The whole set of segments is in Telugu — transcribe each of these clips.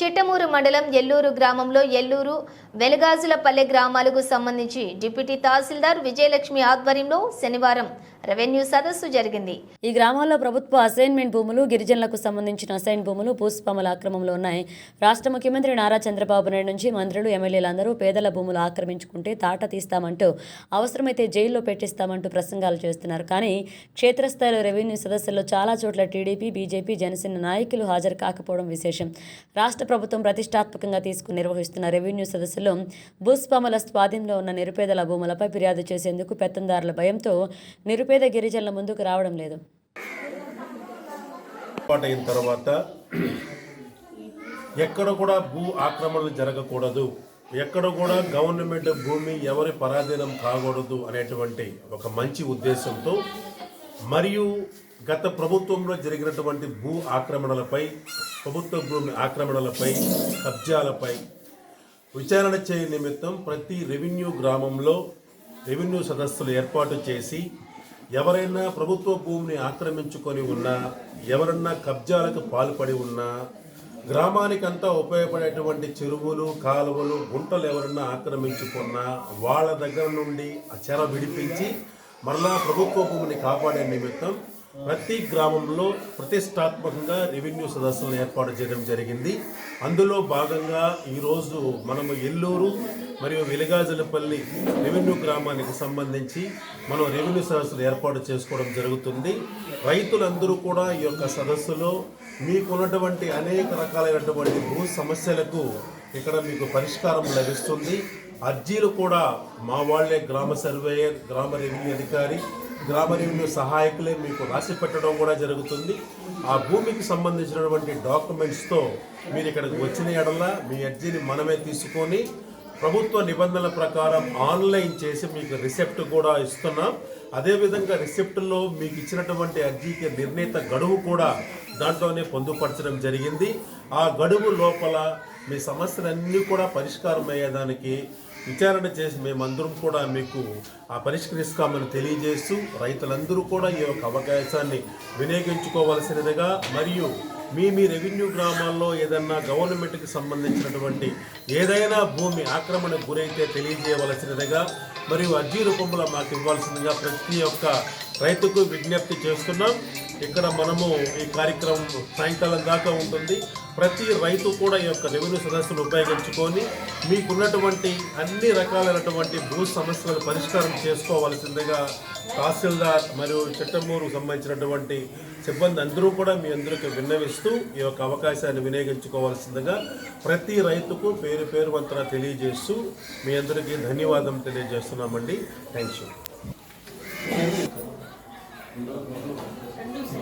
చిట్టమూరు మండలం ఎల్లూరు గ్రామంలో ఎల్లూరు వెలగాజులపల్లె గ్రామాలకు సంబంధించి డిప్యూటీ తహసీల్దార్ విజయలక్ష్మి ఆధ్వర్యంలో శనివారం రెవెన్యూ సదస్సు జరిగింది. ఈ గ్రామాల్లో ప్రభుత్వ అసైన్మెంట్ భూములు, గిరిజనులకు సంబంధించిన అసైన్ భూములు భూస్వాముల ఆక్రమంలో ఉన్నాయి. రాష్ట్ర ముఖ్యమంత్రి నారా చంద్రబాబు నాయుడు నుంచి మంత్రులు, ఎమ్మెల్యేలందరూ పేదల భూములు ఆక్రమించుకుంటే తాట తీస్తామంటూ, అవసరమైతే జైల్లో పెట్టిస్తామంటూ ప్రసంగాలు చేస్తున్నారు. కానీ క్షేత్రస్థాయిలో రెవెన్యూ సదస్సుల్లో చాలా చోట్ల టీడీపీ, బీజేపీ, జనసేన నాయకులు హాజరు కాకపోవడం విశేషం. రాష్ట్ర ప్రభుత్వం ప్రతిష్టాత్మకంగా తీసుకుని నిర్వహిస్తున్న రెవెన్యూ సదస్సులో భూస్వాముల స్వాధీనంలో ఉన్న నిరుపేదల భూములపై ఫిర్యాదు చేసేందుకు పెత్తందారుల భయంతో నిరుపేద గిరిజనుల ముందుకు రావడం లేదు. తర్వాత ఎక్కడ కూడా భూ ఆక్రమణలు జరగకూడదు, ఎక్కడ కూడా గవర్నమెంట్ భూమి ఎవరి పరాధీనం కాకూడదు అనేటువంటి ఒక మంచి ఉద్దేశంతో మరియు గత ప్రభుత్వంలో జరిగినటువంటి భూ ఆక్రమణలపై, ప్రభుత్వ భూమి ఆక్రమణలపై, కబ్జాలపై విచారణ చేయ నిమిత్తం ప్రతి రెవెన్యూ గ్రామంలో రెవెన్యూ సదస్సులు ఏర్పాటు చేసి ఎవరైనా ప్రభుత్వ భూమిని ఆక్రమించుకొని ఉన్నా, ఎవరన్నా కబ్జాలకు పాల్పడి ఉన్నా, గ్రామానికంతా ఉపయోగపడేటువంటి చెరువులు, కాలువలు, గుంటలు ఎవరన్నా ఆక్రమించుకున్నా వాళ్ళ దగ్గర నుండి ఆ చెర విడిపించి మరలా ప్రభుత్వ భూమిని కాపాడే నిమిత్తం ప్రతి గ్రామంలో ప్రతిష్టాత్మకంగా రెవెన్యూ సదస్సులను ఏర్పాటు చేయడం జరిగింది. అందులో భాగంగా ఈరోజు మనము ఎల్లూరు మరియు వెలగాజులపల్లి రెవెన్యూ గ్రామానికి సంబంధించి మనం రెవెన్యూ సదస్సులు ఏర్పాటు చేసుకోవడం జరుగుతుంది. రైతులందరూ కూడా ఈ యొక్క సదస్సులో మీకున్నటువంటి అనేక రకాలైనటువంటి భూ సమస్యలకు ఇక్కడ మీకు పరిష్కారం లభిస్తుంది. అర్జీలు కూడా మా వాళ్ళే గ్రామ సర్వేయర్, గ్రామ రెవెన్యూ అధికారి, గ్రామ రెవెన్యూ సహాయకులే మీకు రాసి పెట్టడం కూడా జరుగుతుంది. ఆ భూమికి సంబంధించినటువంటి డాక్యుమెంట్స్తో మీరు ఇక్కడికి వచ్చిన ఎడల మీ అర్జీని మనమే తీసుకొని ప్రభుత్వ నిబంధనల ప్రకారం ఆన్లైన్ చేసి మీకు రిసిప్ట్ కూడా ఇస్తున్నాం. అదేవిధంగా రిసిప్ట్లో మీకు ఇచ్చినటువంటి అర్జీకి నిర్ణీత గడువు కూడా దాంట్లోనే పొందుపరచడం జరిగింది. ఆ గడువు లోపల మీ సమస్యలన్నీ కూడా పరిష్కారం అయ్యేదానికి విచారణ చేసి మేమందరం కూడా మీకు ఆ పరిష్కరిస్తామని తెలియజేస్తూ రైతులందరూ కూడా ఈ యొక్క అవకాశాన్ని వినియోగించుకోవాల్సినదిగా మరియు మీ రెవెన్యూ గ్రామాల్లో ఏదన్నా గవర్నమెంట్కి సంబంధించినటువంటి ఏదైనా భూమి ఆక్రమణకు గురైతే తెలియజేయవలసినదిగా మరియు అర్జీ రూపంలో మాకు ఇవ్వాల్సిందిగా ప్రతి ఒక్క రైతుకు విజ్ఞప్తి చేస్తున్నాం. ఇక్కడ మనము ఈ కార్యక్రమం సాయంకాలం దాకా ఉంటుంది. ప్రతి రైతు కూడా ఈ యొక్క రెవెన్యూ సదస్సును ఉపయోగించుకొని మీకున్నటువంటి అన్ని రకాలైనటువంటి భూ సమస్యలను పరిష్కారం చేసుకోవాల్సిందిగా తహసీల్దార్ మరియు చిట్టమూరుకు సంబంధించినటువంటి సిబ్బంది అందరూ కూడా మీ అందరికీ విన్నవిస్తూ ఈ యొక్క అవకాశాన్ని వినియోగించుకోవాల్సిందిగా ప్రతి రైతుకు పేరు పేరు వంతన తెలియజేస్తూ మీ అందరికీ ధన్యవాదం తెలియజేస్తున్నామండి. Thank you.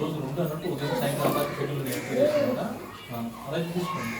రోజు ఉంటానంటూ ఉదయం సాయంకాలం షెడ్యూల్ అలాగే చూసుకోండి.